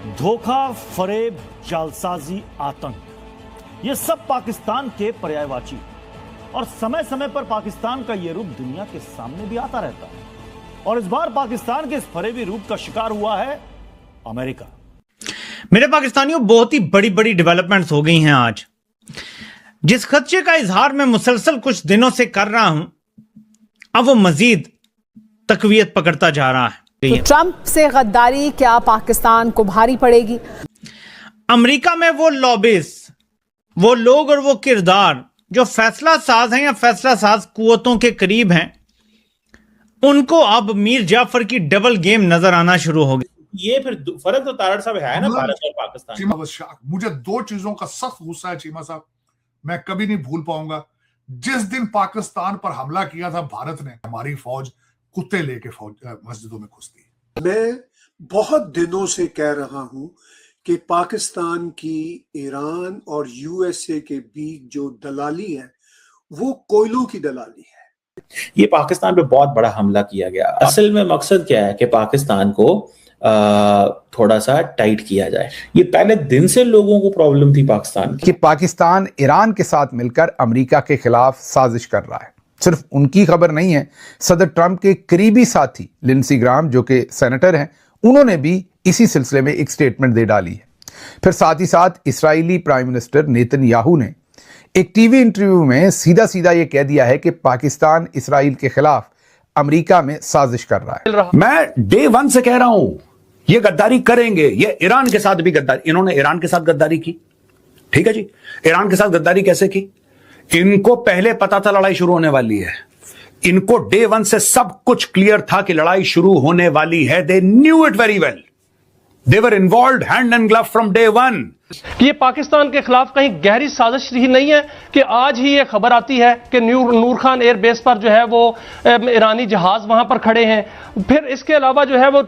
धोखा, फरेब, जालसाजी, आतंक, ये सब पाकिस्तान के पर्यायवाची और समय समय पर पाकिस्तान का यह रूप दुनिया के सामने भी आता रहता है। और इस बार पाकिस्तान के इस फरेबी रूप का शिकार हुआ है अमेरिका। मेरे पाकिस्तानियों, बहुत ही बड़ी बड़ी डेवलपमेंट्स हो गई हैं आज। जिस खदशे का इजहार मैं मुसलसल कुछ दिनों से कर रहा हूं, अब वो मजीद तकवीयत पकड़ता जा रहा है। तो ट्रंप से गद्दारी क्या पाकिस्तान को भारी पड़ेगी? अमेरिका में वो लॉबिस, वो लोग और वो किरदार जो फैसला साज हैं या फैसला साज कुव्वतों के करीब हैं, उनको अब मीर जाफर की डबल गेम नजर आना शुरू हो गई। ये फिर फर्क तो तारड़ साहब है ना भारत और पाकिस्तान। मुझे दो चीजों का सख्त गुस्सा है चीमा साहब, मैं कभी नहीं भूल पाऊंगा। जिस दिन पाकिस्तान पर हमला किया था भारत ने, हमारी फौज कुत्ते लेके मस्जिदों में घुसती है। मैं बहुत दिनों से कह रहा हूं कि पाकिस्तान की ईरान और यूएसए के बीच जो दलाली है वो कोयलों की दलाली है। ये पाकिस्तान पे बहुत बड़ा हमला किया गया। असल में मकसद क्या है कि पाकिस्तान को थोड़ा सा टाइट किया जाए। ये पहले दिन से लोगों को प्रॉब्लम थी पाकिस्तान कि पाकिस्तान ईरान के साथ मिलकर अमेरिका के खिलाफ साजिश कर रहा है। सिर्फ उनकी खबर नहीं है, सदर ट्रंप के करीबी साथी लिंडसे ग्राहम जो कि सेनेटर हैं, उन्होंने भी इसी सिलसिले में एक स्टेटमेंट दे डाली है। फिर साथ ही साथ इस्राएली प्राइम मिनिस्टर नेतन्याहू ने एक टीवी इंटरव्यू में सीधा सीधा ये कह दिया है कि पाकिस्तान इस्राइल के खिलाफ अमेरिका में साजिश कर रहा है। मैं डे वन से कह रहा हूं ये गद्दारी करेंगे। ये ईरान के साथ भी गद्दारी, इन्होंने ईरान के साथ गद्दारी की, ठीक है जी। ईरान के साथ गद्दारी कैसे की? इनको पहले पता था लड़ाई शुरू होने वाली है। इनको डे वन से सब कुछ क्लियर था कि लड़ाई शुरू होने वाली है। They knew it very well. They were involved hand and glove from day one. ये पाकिस्तान के खिलाफ कहीं गहरी साजिश ही नहीं है कि आज ही ये खबर आती है कि नूर खान एयरबेस पर जो है वो ईरानी जहाज वहां पर खड़े हैं। फिर इसके अलावा जो है वो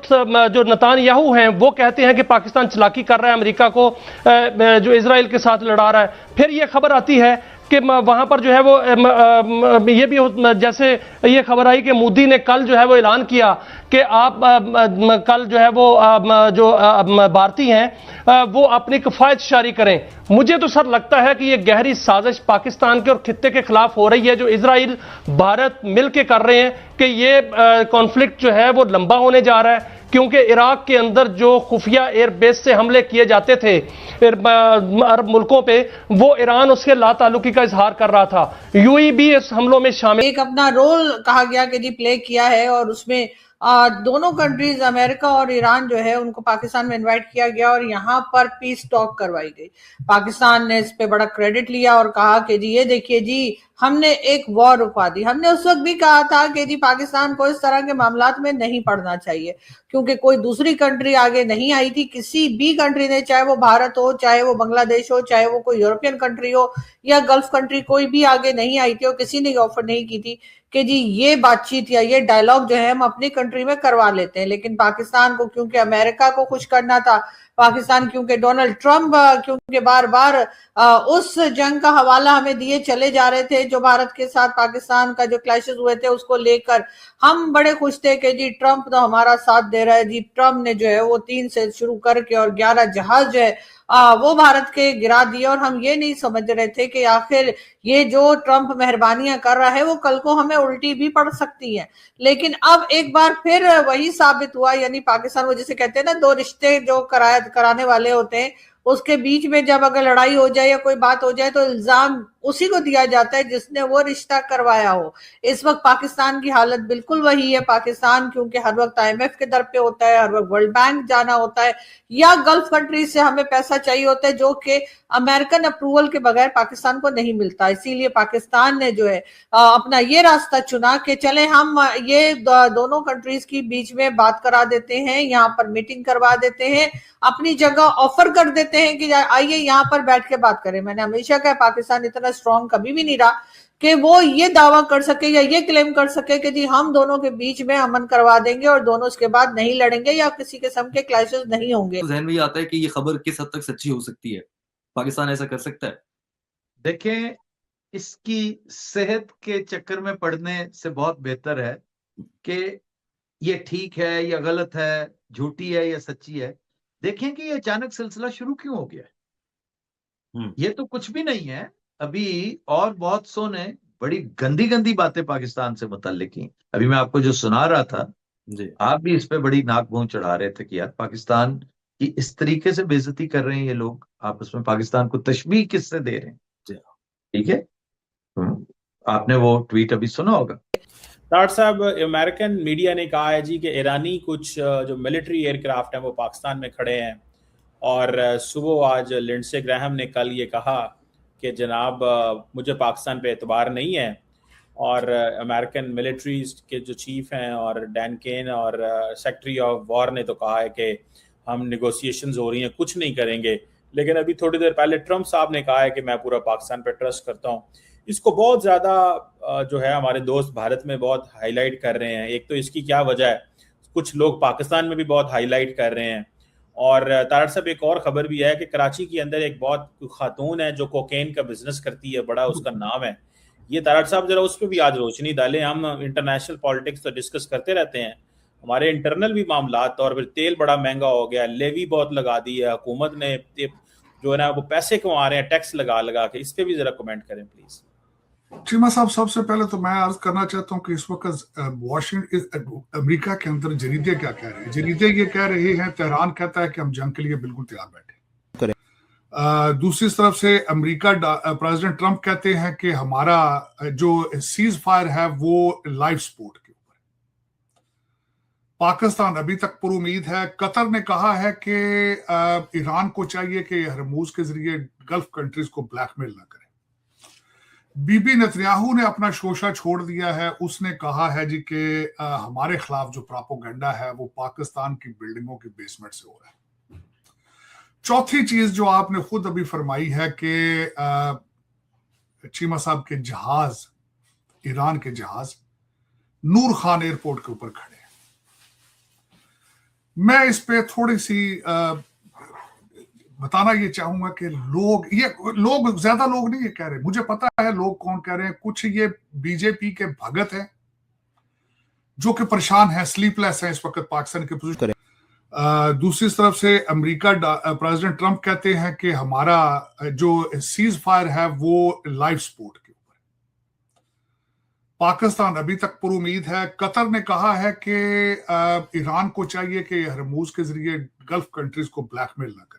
जो नेतन्याहू हैं वो कहते हैं कि पाकिस्तान चालाकी कर रहा है, अमेरिका को जो इजराइल के साथ लड़ा रहा है। फिर ये खबर आती है कि वहां पर जो है वो ये भी जैसे ये खबर आई कि मोदी ने कल जो है वो ऐलान किया कि आप कल जो है वो जो भारतीय हैं वो अपनी किफायत जारी करें। मुझे तो सर लगता है कि ये गहरी साजिश पाकिस्तान के और खित्ते के खिलाफ हो रही है, जो इजराइल भारत मिलकर कर रहे हैं कि ये कॉन्फ्लिक्ट जो है वो लंबा होने जा रहा है। क्योंकि इराक के अंदर जो खुफिया एयरबेस से हमले किए जाते थे अरब मुल्कों पे, वो ईरान उसके लाताल्लुकी का इजहार कर रहा था। यूएई भी इस हमलों में शामिल एक अपना रोल कहा गया कि जी प्ले किया है, और उसमें दोनों कंट्रीज अमेरिका और ईरान जो है उनको पाकिस्तान में इनवाइट किया गया और यहाँ पर पीस टॉक करवाई गई। पाकिस्तान ने इस पे बड़ा क्रेडिट लिया और कहा कि जी ये देखिए जी हमने एक वॉर रुकवा दी। हमने उस वक्त भी कहा था कि जी पाकिस्तान को इस तरह के मामलात में नहीं पड़ना चाहिए, क्योंकि कोई दूसरी कंट्री आगे नहीं आई थी। किसी भी कंट्री ने, चाहे वो भारत हो, चाहे वो बांग्लादेश हो, चाहे वो कोई यूरोपियन कंट्री हो या गल्फ कंट्री, कोई भी आगे नहीं आई थी और किसी ने ऑफर नहीं की थी कि जी ये बातचीत या ये डायलॉग जो है हम अपनी कंट्री में करवा लेते हैं। लेकिन पाकिस्तान को क्योंकि अमेरिका को खुश करना था, पाकिस्तान क्योंकि डोनाल्ड ट्रंप क्योंकि बार बार उस जंग का हवाला हमें दिए चले जा रहे थे जो भारत के साथ पाकिस्तान का जो क्लैशेस हुए थे उसको लेकर हम बड़े खुश थे कि जी ट्रंप तो हमारा साथ दे रहा है। जी ट्रंप ने जो है वो 3 से शुरू करके और 11 जहाज जो है वो भारत के गिरा दिए, और हम ये नहीं समझ रहे थे कि आखिर ये जो ट्रंप मेहरबानियां कर रहा है वो कल को हमें उल्टी भी पड़ सकती है। लेकिन अब एक बार फिर वही साबित हुआ, यानी पाकिस्तान, वो जिसे कहते हैं ना, दो रिश्ते जो कराने वाले होते हैं, उसके बीच में जब अगर लड़ाई हो जाए या कोई बात हो जाए तो इल्जाम उसी को दिया जाता है जिसने वो रिश्ता करवाया हो। इस वक्त पाकिस्तान की हालत बिल्कुल वही है। पाकिस्तान क्योंकि हर वक्त IMF के दर पे होता है, हर वक्त वर्ल्ड बैंक जाना होता है या गल्फ कंट्रीज से हमें पैसा चाहिए होता है, जो कि अमेरिकन अप्रूवल के बगैर पाकिस्तान को नहीं मिलता। इसीलिए पाकिस्तान ने जो है अपना ये रास्ता चुना कि चले हम ये दोनों कंट्रीज की बीच में बात करा देते हैं, यहाँ पर मीटिंग करवा देते हैं, अपनी जगह ऑफर कर देते हैं कि आइए यहाँ पर बैठ के बात करें। मैंने हमेशा कहा पाकिस्तान इतना स्ट्रॉन्ग कभी भी नहीं रहा कि वो ये दावा कर सके या ये क्लेम कर सके कि जी हम दोनों के बीच में अमन करवा देंगे और दोनों इसके बाद नहीं लड़ेंगे या किसी किस्म के क्लैशेस नहीं होंगे। ज़हन में आता है कि ये खबर किस हद तक सच्ची हो सकती है। पाकिस्तान ऐसा कर सकता है? देखें, इसकी सेहत के चक्कर में पड़ने से बहुत बेहतर है कि ये ठीक है या गलत है, झूठी है या सच्ची है, देखें कि ये अचानक सिलसिला शुरू क्यों हो गया है। ये तो कुछ भी नहीं है। अभी और बहुत सो ने बड़ी गंदी गंदी बातें पाकिस्तान से मुताल्लिक की। अभी मैं आपको जो सुना रहा था, आप भी इस पे बड़ी नाक भौं चढ़ा रहे थे कि यार पाकिस्तान की इस तरीके से बेइज्जती कर रहे हैं ये लोग, आपस में पाकिस्तान को तशबीह किससे दे रहे हैं। ठीक है, आपने वो ट्वीट अभी सुना होगा। तार साहब, अमेरिकन मीडिया ने कहा है जी कि ईरानी कुछ जो मिलिट्री एयरक्राफ्ट हैं वो पाकिस्तान में खड़े हैं, और सुबह आज लिंडसे ग्राहम ने कल ये कहा कि जनाब मुझे पाकिस्तान पे एतबार नहीं है, और अमेरिकन मिलिट्री के जो चीफ हैं और डैन केन और सेक्रेटरी ऑफ वॉर ने तो कहा है कि हम नेगोशिएशंस हो रही हैं, कुछ नहीं करेंगे। लेकिन अभी थोड़ी देर पहले ट्रंप साहब ने कहा है कि मैं पूरा पाकिस्तान पे ट्रस्ट करता हूँ। इसको बहुत ज़्यादा जो है हमारे दोस्त भारत में बहुत हाईलाइट कर रहे हैं। एक तो इसकी क्या वजह है, कुछ लोग पाकिस्तान में भी बहुत हाईलाइट कर रहे हैं। और तारड़ साहब, एक और खबर भी है कि कराची के अंदर एक बहुत खातून है जो कोकेन का बिजनेस करती है, बड़ा उसका नाम है। ये तारड़ साहब जरा उस पर भी आज रोशनी डालें। हम इंटरनेशनल पॉलिटिक्स तो डिस्कस करते रहते हैं, हमारे इंटरनल भी मामलात, और फिर तेल बड़ा महंगा हो गया, लेवी बहुत लगा दी है हुकूमत ने, जो है ना वो पैसे कमा रहे हैं टैक्स लगा लगा के। इस पे भी जरा कमेंट करें प्लीज। चीमा साहब, सबसे पहले तो मैं अर्ज करना चाहता हूं कि इस वक्त अमेरिका के अंदर जरीदे क्या कह रहे हैं। जरीदे ये कह रहे हैं, तेहरान कहता है कि हम जंग के लिए बिल्कुल तैयार बैठे। दूसरी तरफ से अमेरिका प्रेसिडेंट ट्रंप कहते हैं कि हमारा जो सीज फायर है वो लाइफ सपोर्ट के ऊपर। पाकिस्तान अभी तक पर उम्मीद है। कतर ने कहा है कि ईरान को चाहिए कि हरमूज के जरिए गल्फ कंट्रीज को ब्लैकमेल ना करे। बीबी नेतन्याहू ने अपना शोशा छोड़ दिया है। उसने कहा है जी कि हमारे खिलाफ जो प्रोपेगेंडा है वो पाकिस्तान की बिल्डिंगों की बेसमेंट से हो रहा है। चौथी चीज जो आपने खुद अभी फरमाई है कि चीमा साहब के जहाज, ईरान के जहाज नूर खान एयरपोर्ट के ऊपर खड़े हैं। मैं इस पे थोड़ी सी बताना ये चाहूंगा कि लोग ज्यादा लोग नहीं ये कह रहे, मुझे पता है लोग कौन कह रहे हैं। कुछ ये बीजेपी के भगत हैं जो कि परेशान है, स्लीपलेस है इस वक्त पाकिस्तान के पोजीशन। दूसरी तरफ से अमेरिका प्रेसिडेंट ट्रंप कहते हैं कि हमारा जो सीज फायर है वो लाइफ सपोर्ट के ऊपर। पाकिस्तान अभी तक पर उम्मीद है। कतर ने कहा है कि ईरान को चाहिए कि हरमूज के जरिए गल्फ कंट्रीज को ब्लैकमेल ना करे।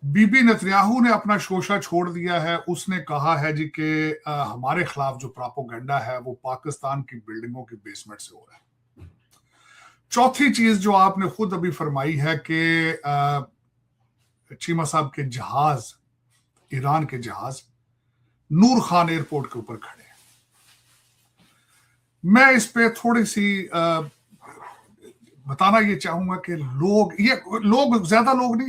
बीबी नेतन्याहू ने अपना शोशा छोड़ दिया है। उसने कहा है जी कि हमारे खिलाफ जो प्रोपेगेंडा है वो पाकिस्तान की बिल्डिंगों की बेसमेंट से हो रहा है। चौथी चीज जो आपने खुद अभी फरमाई है कि चीमा साहब के जहाज, ईरान के जहाज नूर खान एयरपोर्ट के ऊपर खड़े हैं। मैं इस पे थोड़ी सी बताना ये चाहूंगा कि लोग ज्यादा लोग नहीं